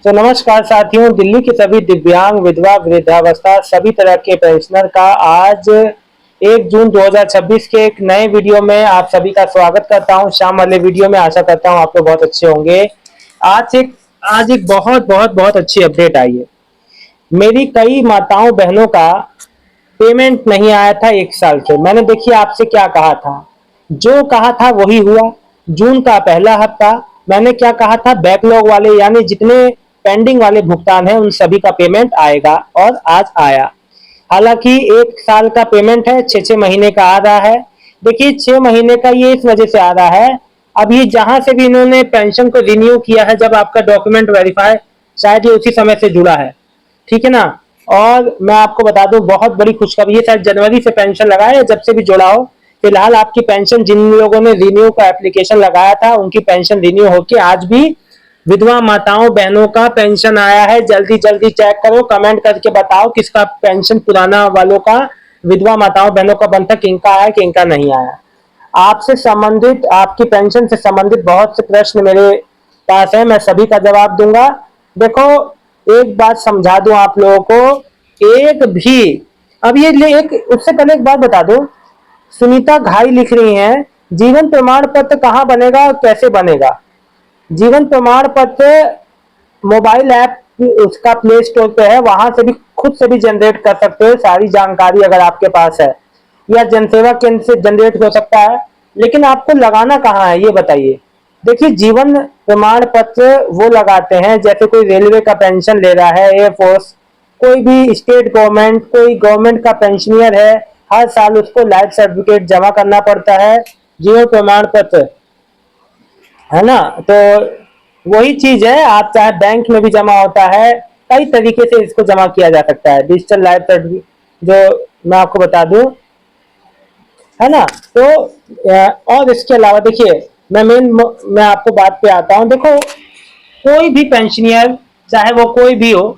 तो नमस्कार साथियों, दिल्ली के सभी दिव्यांग, विधवा, वृद्धावस्था सभी तरह के पेंशनर का आज 1 जून 2026 के एक नए वीडियो में आप सभी का स्वागत करता हूं। शाम वाले वीडियो में आशा करता हूं आप लोग बहुत अच्छे होंगे। आज एक बहुत बहुत बहुत अच्छी अपडेट आई है। मेरी कई माताओं बहनों का पेमेंट नहीं आया था 1 साल से। मैंने देखिए आपसे क्या कहा था, जो कहा था वही हुआ। जून का पहला हफ्ता मैंने क्या कहा था, बैकलॉग वाले यानी जितने पेंडिंग वाले भुगतान है उन सभी का पेमेंट आएगा और आज आया। हालांकि 1 साल का पेमेंट है, 6-6 महीने का आ रहा है। देखिए 6 महीने का ये इस वजह से आ रहा है, अब ये जहां से भी इन्होंने पेंशन को रिन्यू किया है, जब आपका डॉक्यूमेंट वेरीफाई शायद ये उसी समय से जुड़ा है, ठीक है ना। और मैं आपको बता दूं बहुत बड़ी खुशखबरी है, शायद जनवरी से पेंशन लगाए या जब से भी जुड़ा हो, फिलहाल आपकी पेंशन जिन लोगों ने रिन्यू का एप्लीकेशन लगाया था उनकी पेंशन रिन्यू होकर आज भी विधवा माताओं बहनों का पेंशन आया है। जल्दी जल्दी चेक करो, कमेंट करके बताओ किसका पेंशन पुराना वालों का, विधवा माताओं बहनों का बनता, किनका आया किनका नहीं आया। आपसे संबंधित, आपकी पेंशन से संबंधित बहुत से प्रश्न मेरे पास है, मैं सभी का जवाब दूंगा। देखो एक बात समझा दूं आप लोगों को, एक भी अब ये एक उससे पहले एक बात बता दूं, सुनीता घाई लिख रही हैं जीवन प्रमाण पत्र कहाँ बनेगा और कैसे बनेगा। जीवन प्रमाण पत्र मोबाइल ऐप उसका प्ले स्टोर पे है, वहां से भी खुद से भी जनरेट कर सकते हो सारी जानकारी अगर आपके पास है, या जनसेवा केंद्र से जनरेट हो सकता है। लेकिन आपको लगाना कहाँ है ये बताइए। देखिए जीवन प्रमाण पत्र वो लगाते हैं जैसे कोई रेलवे का पेंशन ले रहा है, एयरफोर्स, कोई भी स्टेट गवर्नमेंट, कोई गवर्नमेंट का पेंशनियर है, हर साल उसको लाइफ सर्टिफिकेट जमा करना पड़ता है, जीवन प्रमाण पत्र, है ना। तो वही चीज है, आप चाहे बैंक में भी जमा होता है, कई तरीके से इसको जमा किया जा सकता है। डिजिटल लाइफ सर्टिफिकेट जो मैं आपको बता दूं, है ना। तो और इसके अलावा देखिए मैं आपको बात पे आता हूं। देखो कोई भी पेंशनियर चाहे वो कोई भी हो,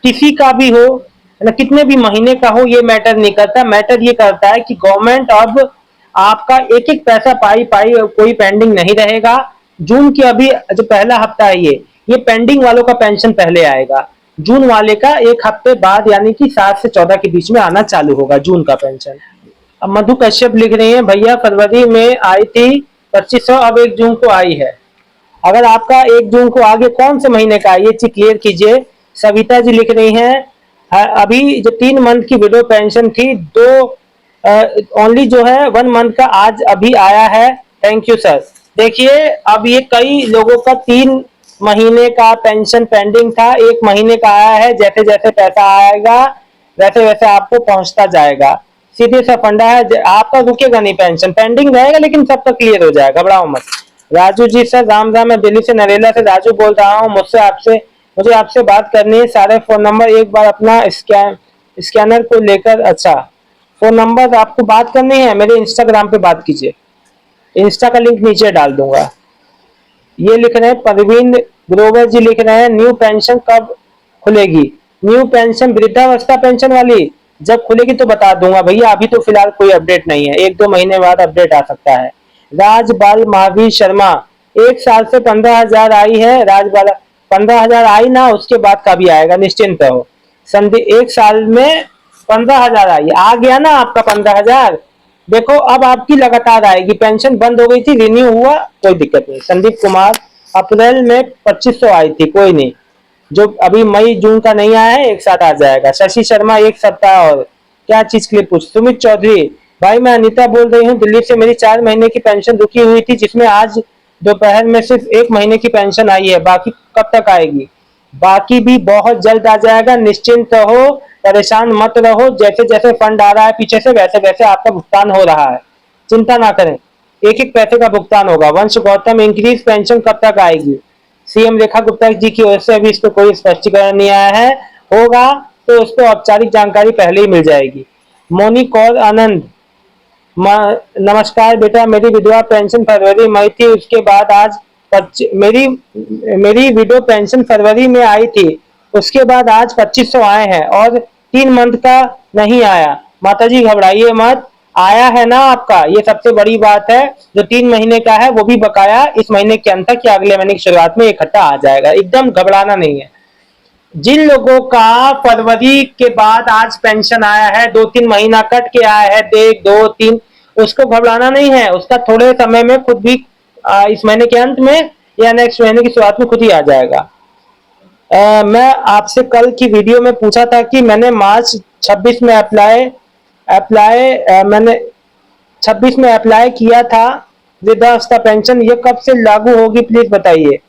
किसी का भी हो, है ना, कितने भी महीने का हो, ये मैटर नहीं करता। मैटर ये करता है कि गवर्नमेंट अब आपका एक एक पैसा पाई पाई कोई पेंडिंग नहीं रहेगा। जून की अभी जो पहला हफ्ता है ये पेंडिंग वालों का पेंशन पहले आएगा। जून वाले का 1 हफ्ते बाद यानी कि 7 से 14 के बीच में आना चालू होगा जून का पेंशन। अब मधु कश्यप लिख रही हैं भैया फरवरी में आई थी 2500, अब 1 जून को आई है। अगर आपका 1 जून को आगे कौन से महीने का है ये चीज क्लियर कीजिए। सविता जी लिख रही हैं अभी जो 3 मंथ की विडो पेंशन थी, दो ओनली जो है 1 मंथ का आज अभी आया है। Thank you sir. देखिए अब ये कई लोगों का 3 महीने का पेंशन पेंडिंग था, 1 महीने का आया है। जैसे जैसे पैसा आएगा वैसे वैसे आपको पहुंचता जाएगा। सीधे सा फंडा है, आपका रुकेगा नहीं, पेंशन पेंडिंग रहेगा लेकिन सबका क्लियर हो जाएगा, घबराओ मत। राजू जी सर राम राम, मैं दिल्ली से नरेला से राजू बोल रहा हूँ। मुझे आपसे बात करनी है। सारे फोन नंबर एक बार अपना स्कैनर को लेकर, अच्छा फोन नंबर आपको बात करनी है, मेरे इंस्टाग्राम पे बात कीजिए, इंस्टा का लिंक नीचे डाल दूंगा। ये लिख रहे हैं परवीन ग्रोवर जी लिख रहे हैं न्यू पेंशन कब खुलेगी। न्यू पेंशन वृद्धावस्था पेंशन वाली जब खुलेगी तो बता दूंगा भैया, अभी तो फिलहाल कोई अपडेट नहीं है, 1-2 महीने बाद अपडेट आ सकता है। राजबाल महावीर शर्मा 1 साल से 15,000 आई है। राजबाल 15,000 आई ना, उसके बाद का भी आएगा, निश्चिंत रहो। संधि 1 साल में 15,000 आई, आ गया ना आपका 15,000। देखो अब आपकी लगातार आएगी, पेंशन बंद हो गई थी, रिन्यू हुआ, कोई दिक्कत नहीं। संदीप कुमार अप्रैल में 2500 आई थी, कोई नहीं, जो अभी मई जून का नहीं आया है एक साथ आ जाएगा। शशि शर्मा 1 सप्ताह और क्या चीज के लिए पूछ। सुमित चौधरी भाई मैं अनीता बोल रही हूँ दिल्ली से, मेरी 4 महीने की पेंशन रुकी हुई थी जिसमें आज दोपहर में सिर्फ 1 महीने की पेंशन आई है, बाकी कब तक आएगी। बाकी भी बहुत जल्द आ जाएगा, निश्चिंत रहो, परेशान मत रहो। जैसे जैसे फंड आ रहा है पीछे से वैसे वैसे आपका भुगतान हो रहा है, चिंता ना करें, एक एक पैसे का भुगतान होगा। वंश गौतम इंक्रीज पेंशन कब तक आएगी। सीएम रेखा गुप्ता जी की ओर से अभी इस पर कोई स्पष्टीकरण नहीं आया है, होगा तो उसको औपचारिक जानकारी पहले ही मिल जाएगी। मोनी कौर आनंद नमस्कार बेटा, मेरी विधवा पेंशन फरवरी मई थी, उसके बाद आज मेरी मेरी विडो पेंशन फरवरी में आई थी, उसके बाद आज 2500 आए हैं और 3 मंथ का नहीं आया। माता जी घबराइए मत, आया है ना आपका, ये सबसे बड़ी बात है। जो 3 महीने का है वो भी बकाया इस महीने के अंत तक या अगले महीने की शुरुआत में इकट्ठा आ जाएगा, एकदम घबराना नहीं है। जिन लोगों का फरवरी के बाद आज पेंशन आया है, 2-3 महीना कट के आया है, 1, 2, 3, उसको घबराना नहीं है, उसका थोड़े समय में खुद भी इस महीने के अंत में या नेक्स्ट महीने की शुरुआत में खुद ही आ जाएगा। मैं आपसे कल की वीडियो में पूछा था कि मैंने मार्च 26 में अप्लाई अप्लाई मैंने 26 में अप्लाई किया था वृद्धावस्था पेंशन, ये कब से लागू होगी प्लीज बताइए।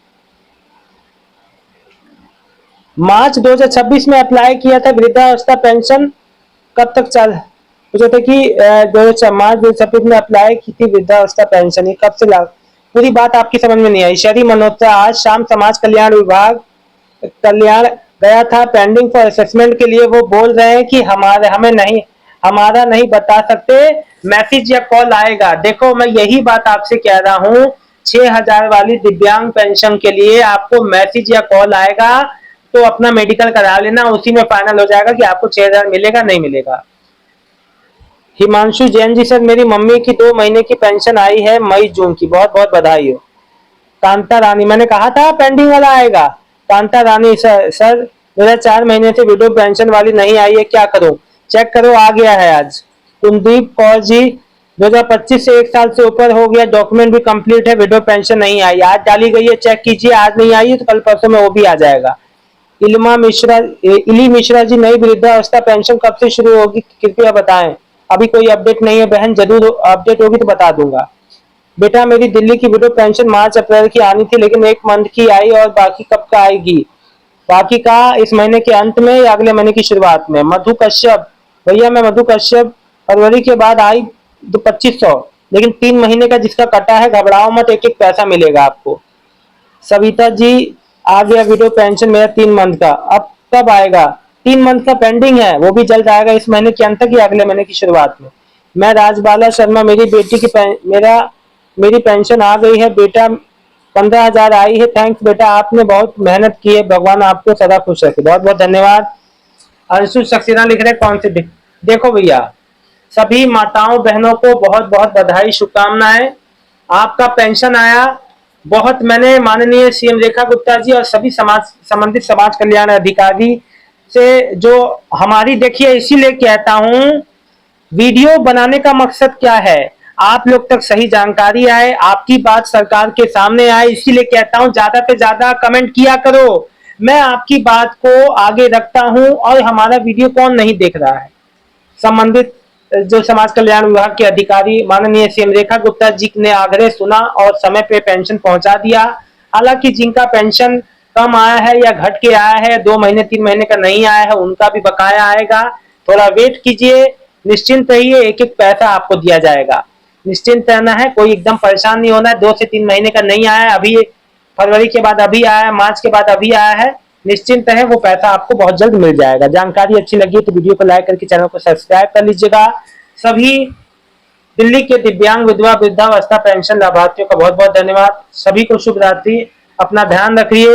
मार्च 2026 में अप्लाई किया था वृद्धावस्था पेंशन, कब तक चल पूछा था कि मार्च 2026 में अप्लाई की थी वृद्धावस्था पेंशन, ये कब से लागू। पूरी बात आपकी समझ में नहीं आई। शहरी मल्होत्रा आज शाम समाज कल्याण विभाग कल्याण गया था पेंडिंग फॉर असेसमेंट के लिए। वो बोल रहे हैं कि हमारा नहीं बता सकते, मैसेज या कॉल आएगा। देखो मैं यही बात आपसे कह रहा हूँ, 6,000 वाली दिव्यांग पेंशन के लिए आपको मैसेज या कॉल आएगा तो अपना मेडिकल करा लेना, उसी में फाइनल हो जाएगा कि आपको 6,000 मिलेगा नहीं मिलेगा। हिमांशु जैन जी, सर मेरी मम्मी की 2 महीने की पेंशन आई है मई जून की, बहुत बहुत बधाई हो। कांता रानी, मैंने कहा था पेंडिंग वाला आएगा। कांता रानी, सर मेरा 4 महीने से विडो पेंशन वाली नहीं आई है, क्या करूं। चेक करो आ गया है आज। कुलदीप कौर जी, 2025 से 1 साल से ऊपर हो गया, डॉक्यूमेंट भी कंप्लीट है, विडो पेंशन नहीं आई, आज डाली गई है, चेक कीजिए, आज नहीं आई है तो कल परसों में वो भी आ जाएगा। इली मिश्रा जी, नई वृद्धावस्था पेंशन कब से शुरू होगी कृपया बताएं। अभी कोई अपडेट नहीं है बहन, जरूर अपडेट होगी तो बता दूंगा। बेटा मेरी दिल्ली की विडो पेंशन मार्च अप्रैल की आनी थी लेकिन 1 मंथ की आई, और बाकी कब का आएगी। बाकी का इस महीने के अंत में या अगले महीने की शुरुआत में। मधु कश्यप, भैया मैं मधु कश्यप, फरवरी के बाद आई तो 2500, लेकिन 3 महीने का जिसका कटा है घबराओ मत, एक एक पैसा मिलेगा आपको। सविता जी, आ गया विडो पेंशन मेरा 3 मंथ का, अब कब आएगा। 3 मंथ का पेंडिंग है, वो भी जल्द आएगा, इस महीने के अंत तक या अगले महीने की शुरुआत में। मैं राजबाला शर्मा, मेरी बेटी की मेरी पेंशन आ गई है बेटा, 15,000 आई है, थैंक्स बेटा, आपने बहुत मेहनत की है, भगवान आपको सदा खुश रखे, बहुत बहुत धन्यवाद। अंशु सक्सेना लिख रहे कौन से देखो भैया, सभी माताओं बहनों को बहुत बहुत बधाई शुभकामनाएं, आपका पेंशन आया। बहुत मैंने माननीय सीएम रेखा गुप्ता जी और सभी संबंधित समाज कल्याण अधिकारी से जो हमारी, देखिए इसीलिए कहता हूं वीडियो बनाने का मकसद क्या है, आप लोग तक सही जानकारी आए, आपकी बात सरकार के सामने आए, इसीलिए कहता हूं ज्यादा से ज्यादा कमेंट किया करो। मैं आपकी बात को आगे रखता हूं और हमारा वीडियो कौन नहीं देख रहा है। संबंधित जो समाज कल्याण विभाग के अधिकारी माननीय सीएम रेखा गुप्ता जी ने आग्रह सुना और समय पे पेंशन पहुंचा दिया। हालांकि जिनका पेंशन कम आया है या घट के आया है, 2 महीने 3 महीने का नहीं आया है, उनका भी बकाया आएगा, थोड़ा वेट कीजिए, निश्चिंत रहिए, एक एक पैसा आपको दिया जाएगा। निश्चिंत रहना है, कोई एकदम परेशान नहीं होना है। 2 से 3 महीने का नहीं आया है, अभी फरवरी के बाद अभी आया है, मार्च के बाद अभी आया है, निश्चिंत है, वो पैसा आपको बहुत जल्द मिल जाएगा। जानकारी अच्छी लगी तो वीडियो को लाइक करके चैनल को सब्सक्राइब कर लीजिएगा। सभी दिल्ली के दिव्यांग विधवा वृद्धावस्था पेंशन लाभार्थियों का बहुत बहुत धन्यवाद। सभी को शुभ रात्रि, अपना ध्यान रखिए,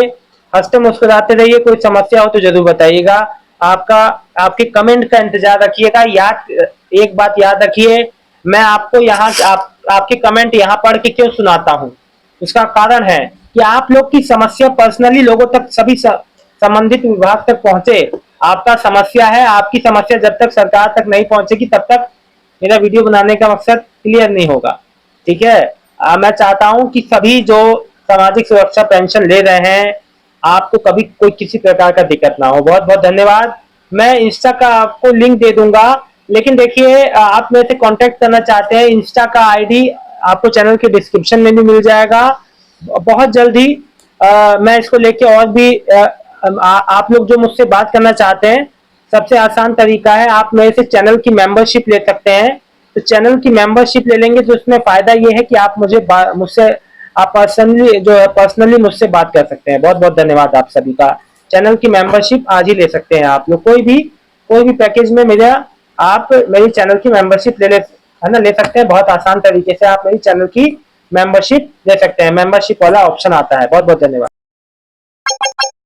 हंसते मुस्कुराते रहिए, कोई समस्या हो तो जरूर बताइएगा। आपके कमेंट का इंतजार रखिएगा। एक बात याद रखिए, मैं आपको आपके कमेंट यहाँ पढ़ के क्यों सुनाता हूँ, उसका कारण है कि आप लोग की समस्या पर्सनली लोगों तक, सभी संबंधित विभाग तक पहुंचे। आपका समस्या है, आपकी समस्या जब तक सरकार तक नहीं पहुंचेगी तब तक मेरा वीडियो बनाने का मकसद क्लियर नहीं होगा। ठीक है, मैं चाहता हूं कि सभी जो सामाजिक सुरक्षा पेंशन ले रहे हैं, आपको कभी कोई किसी प्रकार का दिक्कत ना हो। बहुत बहुत धन्यवाद। मैं इंस्टा का आपको लिंक दे दूंगा, लेकिन देखिए आप मेरे से कांटेक्ट करना चाहते हैं, इंस्टा का आईडी आपको चैनल के डिस्क्रिप्शन में भी मिल जाएगा। बहुत जल्दी मैं इसको लेके और भी आप लोग जो मुझसे बात करना चाहते हैं, सबसे आसान तरीका है, आप मेरे से चैनल की मेंबरशिप ले सकते हैं। तो चैनल की मेंबरशिप ले लेंगे तो उसमें फायदा ये है कि आप मुझसे आप पर्सनली मुझसे बात कर सकते हैं। बहुत बहुत धन्यवाद आप सभी का। चैनल की मेंबरशिप आज ही ले सकते हैं आप लोग, कोई भी पैकेज में आप मेरी चैनल की मेंबरशिप है ना, ले सकते हैं। बहुत आसान तरीके से आप मेरी चैनल की मेंबरशिप ले सकते हैं, मेंबरशिप वाला ऑप्शन आता है। बहुत बहुत धन्यवाद।